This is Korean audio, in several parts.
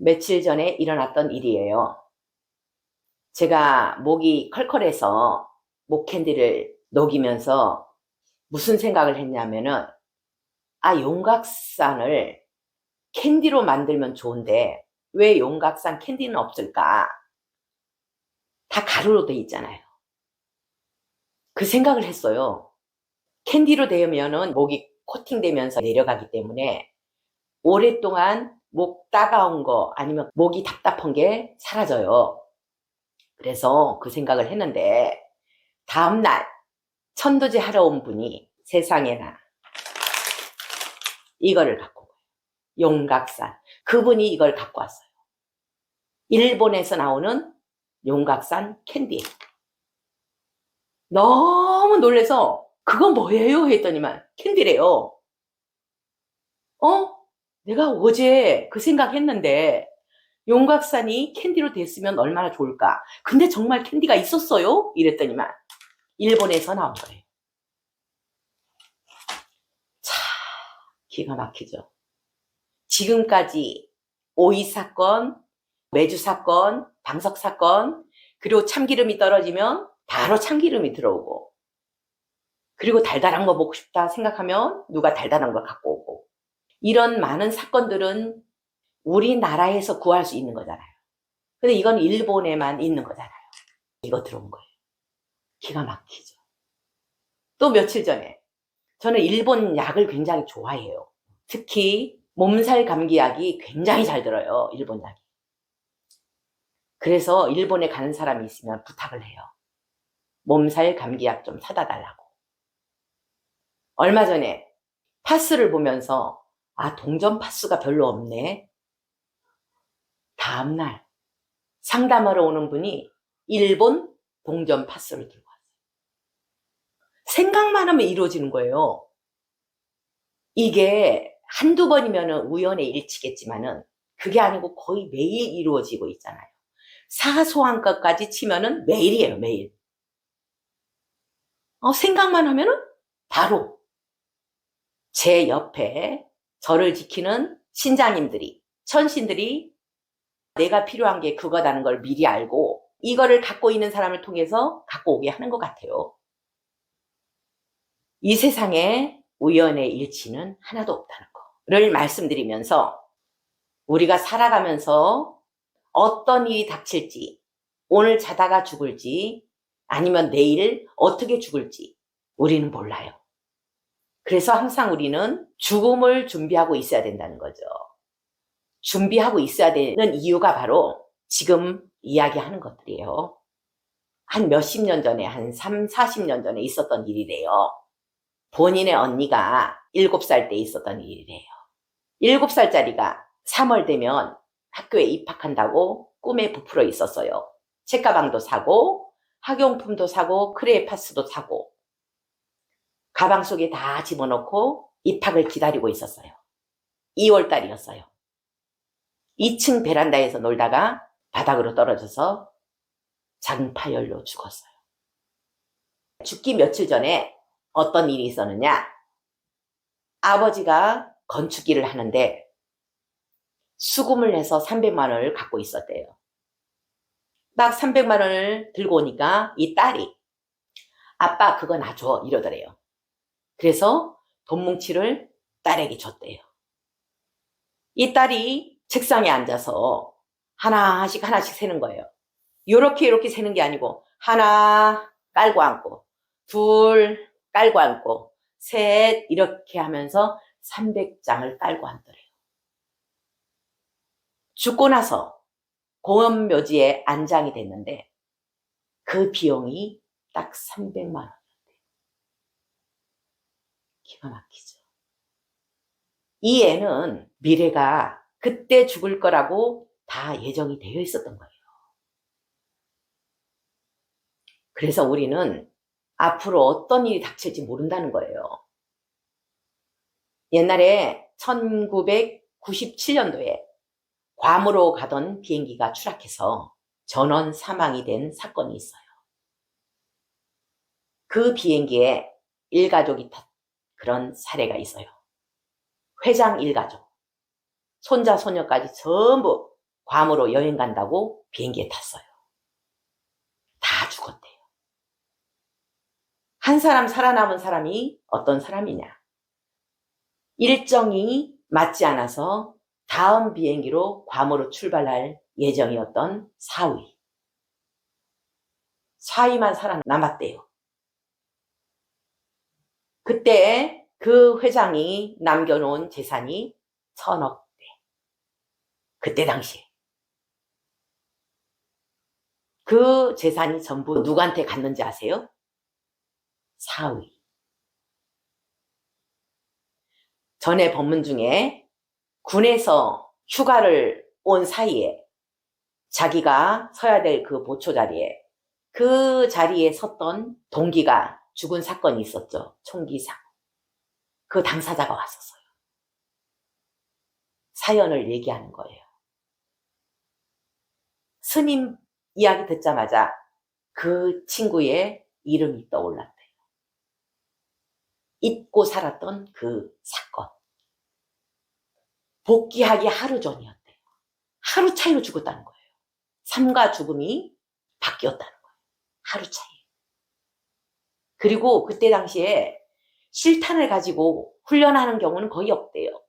며칠 전에 일어났던 일이에요. 제가 목이 컬컬해서 목캔디를 녹이면서 무슨 생각을 했냐면은, 용각산을 캔디로 만들면 좋은데 왜 용각산 캔디는 없을까? 다 가루로 돼 있잖아요. 그 생각을 했어요. 캔디로 되면은 목이 코팅되면서 내려가기 때문에 오랫동안 목 따가운 거 아니면 목이 답답한 게 사라져요. 그래서 그 생각을 했는데 다음날 천도제 하러 온 분이 세상에나 이거를 갖고 온 거예요. 용각산. 그분이 이걸 갖고 왔어요. 일본에서 나오는 용각산 캔디. 너무 놀라서 그건 뭐예요? 했더니만 캔디래요. 내가 어제 그 생각했는데 용각산이 캔디로 됐으면 얼마나 좋을까. 근데 정말 캔디가 있었어요? 이랬더니만 일본에서 나온 거예요. 차, 기가 막히죠. 지금까지 오이 사건, 메주 사건, 방석 사건, 그리고 참기름이 떨어지면 바로 참기름이 들어오고, 그리고 달달한 거 먹고 싶다 생각하면 누가 달달한 거 갖고 오고, 이런 많은 사건들은 우리나라에서 구할 수 있는 거잖아요. 근데 이건 일본에만 있는 거잖아요. 이거 들어온 거예요. 기가 막히죠. 또 며칠 전에 저는 일본 약을 굉장히 좋아해요. 특히 몸살 감기약이 굉장히 잘 들어요. 일본 약이. 그래서 일본에 가는 사람이 있으면 부탁을 해요. 몸살 감기약 좀 사다 달라고. 얼마 전에 파스를 보면서 동전 파스가 별로 없네. 다음날 상담하러 오는 분이 일본 동전 파스를 들고 왔어요. 생각만 하면 이루어지는 거예요. 이게 한두 번이면 우연의 일치겠지만은 그게 아니고 거의 매일 이루어지고 있잖아요. 사소한 것까지 치면은 매일이에요, 매일. 생각만 하면은 바로 제 옆에 저를 지키는 신자님들이, 천신들이 내가 필요한 게 그거다는 걸 미리 알고 이거를 갖고 있는 사람을 통해서 갖고 오게 하는 것 같아요. 이 세상에 우연의 일치는 하나도 없다는 거를 말씀드리면서 우리가 살아가면서 어떤 일이 닥칠지, 오늘 자다가 죽을지, 아니면 내일 어떻게 죽을지 우리는 몰라요. 그래서 항상 우리는 죽음을 준비하고 있어야 된다는 거죠. 준비하고 있어야 되는 이유가 바로 지금 이야기하는 것들이에요. 한 몇십 년 전에, 한 3, 40년 전에 있었던 일이래요. 본인의 언니가 7살 때 있었던 일이래요. 7살짜리가 3월 되면 학교에 입학한다고 꿈에 부풀어 있었어요. 책가방도 사고, 학용품도 사고, 크레파스도 사고, 가방 속에 다 집어넣고 입학을 기다리고 있었어요. 2월달이었어요. 2층 베란다에서 놀다가 바닥으로 떨어져서 장파열로 죽었어요. 죽기 며칠 전에 어떤 일이 있었느냐? 아버지가 건축 일을 하는데 수금을 내서 300만 원을 갖고 있었대요. 막 300만 원을 들고 오니까 이 딸이 아빠 그거 놔줘 이러더래요. 그래서 돈 뭉치를 딸에게 줬대요. 이 딸이 책상에 앉아서 하나씩 하나씩 세는 거예요. 요렇게 세는 게 아니고 하나 깔고 앉고, 둘 깔고 앉고, 셋 이렇게 하면서 300장을 깔고 앉더래요. 죽고 나서 공원묘지에 안장이 됐는데 그 비용이 딱 300만 원이었대요. 기가 막히죠. 이 애는 미래가 그때 죽을 거라고 다 예정이 되어 있었던 거예요. 그래서 우리는 앞으로 어떤 일이 닥칠지 모른다는 거예요. 옛날에 1997년도에 괌으로 가던 비행기가 추락해서 전원 사망이 된 사건이 있어요. 그 비행기에 일가족이 탔 그런 사례가 있어요. 회장 일가족, 손자, 손녀까지 전부 괌으로 여행 간다고 비행기에 탔어요. 다 죽었대요. 한 사람 살아남은 사람이 어떤 사람이냐? 일정이 맞지 않아서 다음 비행기로 괌으로 출발할 예정이었던 사위. 사위만 살아남았대요. 그때 그 회장이 남겨놓은 재산이 1,000억 대. 그때 당시에. 그 재산이 전부 누구한테 갔는지 아세요? 사위. 전에 법문 중에 군에서 휴가를 온 사이에 자기가 서야 될 그 보초 자리에 그 자리에 섰던 동기가 죽은 사건이 있었죠. 총기 사고. 그 당사자가 왔었어요. 사연을 얘기하는 거예요. 스님 이야기 듣자마자 그 친구의 이름이 떠올랐대요. 잊고 살았던 그 사건. 복귀하기 하루 전이었대요. 하루 차이로 죽었다는 거예요. 삶과 죽음이 바뀌었다는 거예요. 하루 차이. 그리고 그때 당시에 실탄을 가지고 훈련하는 경우는 거의 없대요.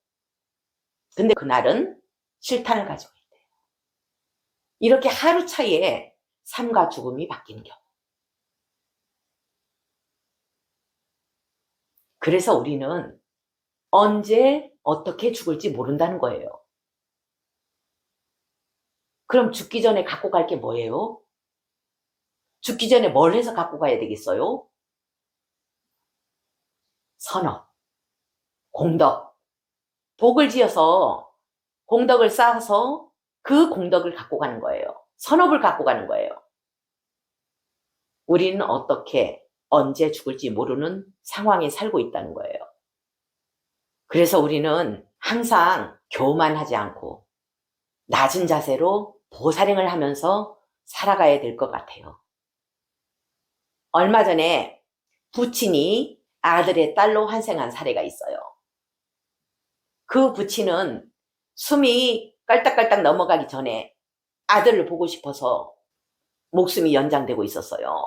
근데 그날은 실탄을 가지고 있대요. 이렇게 하루 차이에 삶과 죽음이 바뀌는 경우. 그래서 우리는 언제 어떻게 죽을지 모른다는 거예요. 그럼 죽기 전에 갖고 갈 게 뭐예요? 죽기 전에 뭘 해서 갖고 가야 되겠어요? 선업, 공덕, 복을 지어서 공덕을 쌓아서 그 공덕을 갖고 가는 거예요. 선업을 갖고 가는 거예요. 우리는 어떻게 언제 죽을지 모르는 상황에 살고 있다는 거예요. 그래서 우리는 항상 교만하지 않고 낮은 자세로 보살행을 하면서 살아가야 될 것 같아요. 얼마 전에 부친이 아들의 딸로 환생한 사례가 있어요. 그 부친은 숨이 깔딱깔딱 넘어가기 전에 아들을 보고 싶어서 목숨이 연장되고 있었어요.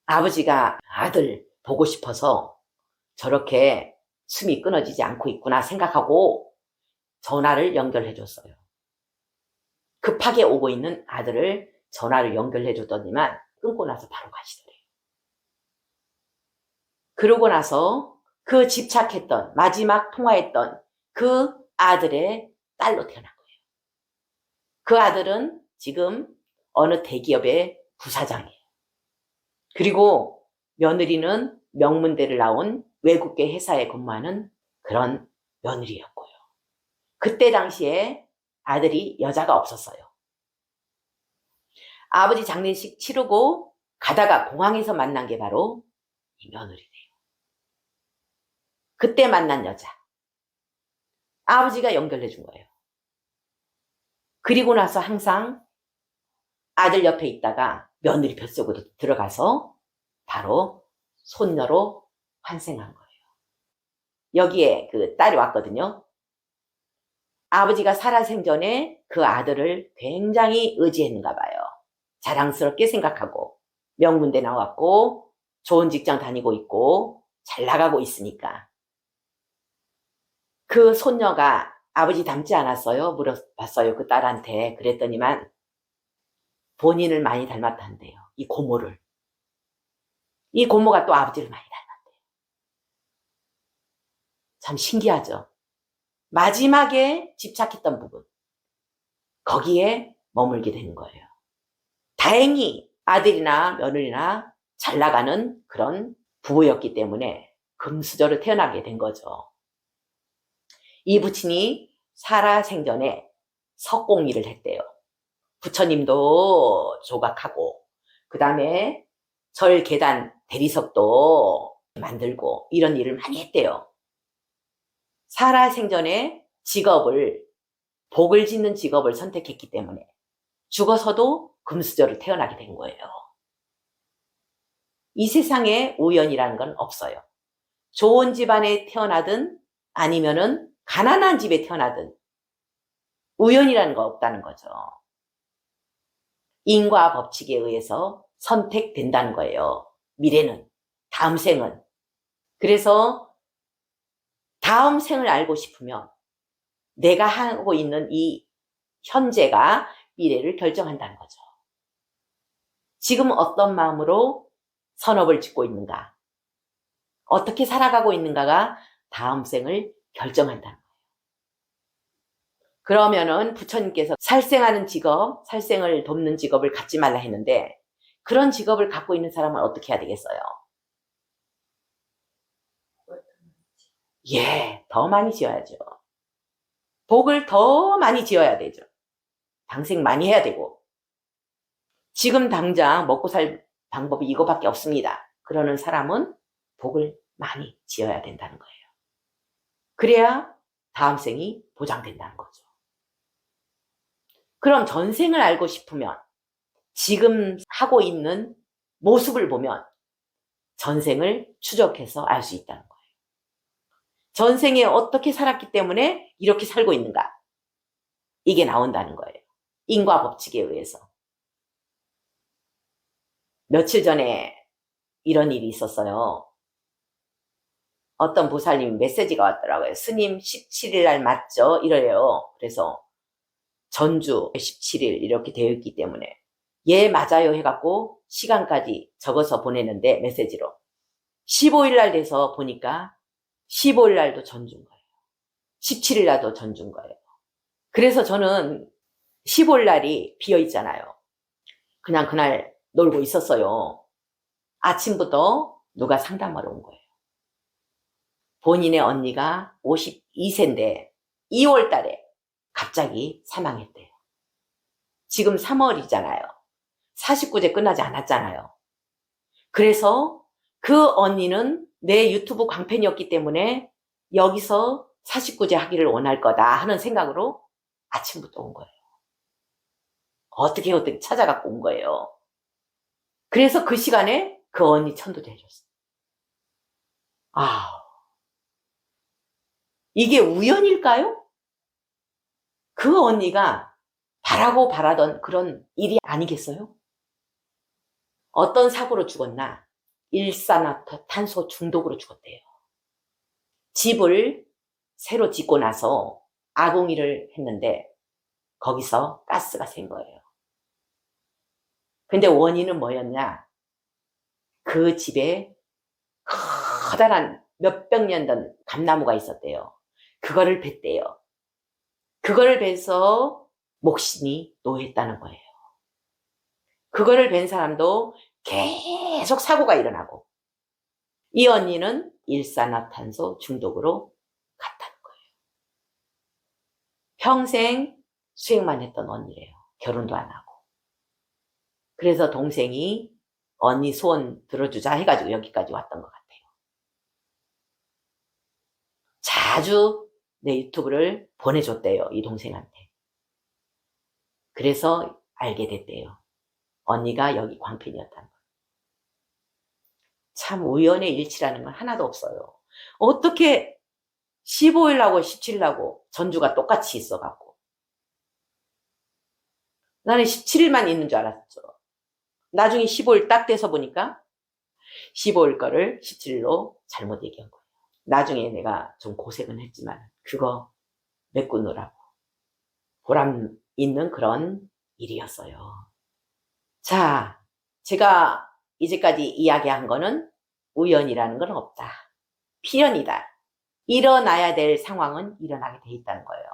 아버지가 아들 보고 싶어서 저렇게 숨이 끊어지지 않고 있구나 생각하고 전화를 연결해 줬어요. 급하게 오고 있는 아들을 전화를 연결해 줬더니만 끊고 나서 바로 가시더래요. 그러고 나서 그 집착했던 마지막 통화했던 그 아들의 딸로 태어난 거예요. 그 아들은 지금 어느 대기업의 부사장이에요. 그리고 며느리는 명문대를 나온 외국계 회사에 근무하는 그런 며느리였고요. 그때 당시에 아들이 여자가 없었어요. 아버지 장례식 치르고 가다가 공항에서 만난 게 바로 이 며느리래요. 그때 만난 여자. 아버지가 연결해 준 거예요. 그리고 나서 항상 아들 옆에 있다가 며느리 뱃속으로 들어가서 바로 손녀로 환생한 거예요. 여기에 그 딸이 왔거든요. 아버지가 살아생전에 그 아들을 굉장히 의지했는가 봐요. 자랑스럽게 생각하고 명문대 나왔고 좋은 직장 다니고 있고 잘 나가고 있으니까. 그 손녀가 아버지 닮지 않았어요? 물어봤어요. 그 딸한테. 그랬더니만 본인을 많이 닮았다는데요. 이 고모를. 이 고모가 또 아버지를 많이 닮았대요. 참 신기하죠? 마지막에 집착했던 부분. 거기에 머물게 되는 거예요. 다행히 아들이나 며느리나 잘 나가는 그런 부부였기 때문에 금수저로 태어나게 된 거죠. 이 부친이 살아생전에 석공일을 했대요. 부처님도 조각하고 그 다음에 절 계단 대리석도 만들고 이런 일을 많이 했대요. 살아생전에 직업을 복을 짓는 직업을 선택했기 때문에 죽어서도 금수저로 태어나게 된 거예요. 이 세상에 우연이라는 건 없어요. 좋은 집안에 태어나든 아니면은 가난한 집에 태어나든 우연이라는 거 없다는 거죠. 인과 법칙에 의해서 선택된다는 거예요. 미래는, 다음 생은. 그래서 다음 생을 알고 싶으면 내가 하고 있는 이 현재가 미래를 결정한다는 거죠. 지금 어떤 마음으로 선업을 짓고 있는가, 어떻게 살아가고 있는가가 다음 생을 결정한다는 거예요. 그러면은 부처님께서 살생하는 직업, 살생을 돕는 직업을 갖지 말라 했는데 그런 직업을 갖고 있는 사람은 어떻게 해야 되겠어요? 예, 더 많이 지어야죠. 복을 더 많이 지어야 되죠. 방생 많이 해야 되고. 지금 당장 먹고 살 방법이 이거밖에 없습니다. 그러는 사람은 복을 많이 지어야 된다는 거예요. 그래야 다음 생이 보장된다는 거죠. 그럼 전생을 알고 싶으면 지금 하고 있는 모습을 보면 전생을 추적해서 알 수 있다는 거예요. 전생에 어떻게 살았기 때문에 이렇게 살고 있는가? 이게 나온다는 거예요. 인과 법칙에 의해서. 며칠 전에 이런 일이 있었어요. 어떤 보살님 메시지가 왔더라고요. 스님 17일 날 맞죠? 이래요. 그래서 전주 17일 이렇게 되어 있기 때문에 예 맞아요 해갖고 시간까지 적어서 보냈는데 메시지로 15일 날 돼서 보니까 15일 날도 전주인 거예요. 17일 날도 전주인 거예요. 그래서 저는 15일 날이 비어 있잖아요. 그냥 그날 놀고 있었어요. 아침부터 누가 상담하러 온 거예요. 본인의 언니가 52세인데 2월 달에 갑자기 사망했대요. 지금 3월이잖아요. 49제 끝나지 않았잖아요. 그래서 그 언니는 내 유튜브 광팬이었기 때문에 여기서 49제 하기를 원할 거다 하는 생각으로 아침부터 온 거예요. 어떻게 찾아갖고 온 거예요. 그래서 그 시간에 그 언니 천도제 해줬어요. 아, 이게 우연일까요? 그 언니가 바라고 바라던 그런 일이 아니겠어요? 어떤 사고로 죽었나? 일산화탄소 중독으로 죽었대요. 집을 새로 짓고 나서 아궁이를 했는데 거기서 가스가 샌 거예요. 근데 원인은 뭐였냐? 그 집에 커다란 몇백 년 된 감나무가 있었대요. 그거를 뱄대요. 그거를 베서 목신이 노했다는 거예요. 그거를 벤 사람도 계속 사고가 일어나고 이 언니는 일산화탄소 중독으로 갔다는 거예요. 평생 수행만 했던 언니래요. 결혼도 안 하고. 그래서 동생이 언니 소원 들어주자 해가지고 여기까지 왔던 것 같아요. 자주 내 유튜브를 보내줬대요. 이 동생한테. 그래서 알게 됐대요. 언니가 여기 광팬이었다는 거. 참 우연의 일치라는 건 하나도 없어요. 어떻게 15일하고 17일하고 전주가 똑같이 있어갖고. 나는 17일만 있는 줄 알았죠. 나중에 15일 딱 돼서 보니까 15일 거를 17일로 잘못 얘기한 거예요. 나중에 내가 좀 고생은 했지만 그거 메꾸느라고 보람 있는 그런 일이었어요. 자, 제가 이제까지 이야기한 거는 우연이라는 건 없다. 필연이다. 일어나야 될 상황은 일어나게 돼 있다는 거예요.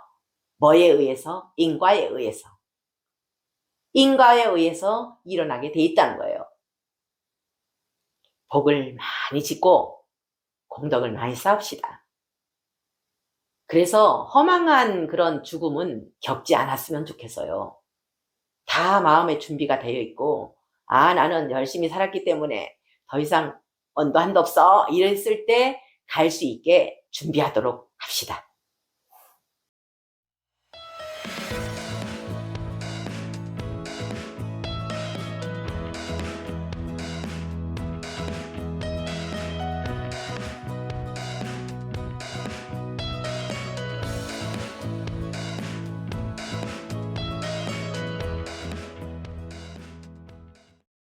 뭐에 의해서? 인과에 의해서. 인과에 의해서 일어나게 돼 있다는 거예요. 복을 많이 짓고 공덕을 많이 쌓읍시다. 그래서 허망한 그런 죽음은 겪지 않았으면 좋겠어요. 다 마음의 준비가 되어 있고 나는 열심히 살았기 때문에 더 이상 언도 한도 없어 이랬을 때 갈 수 있게 준비하도록 합시다.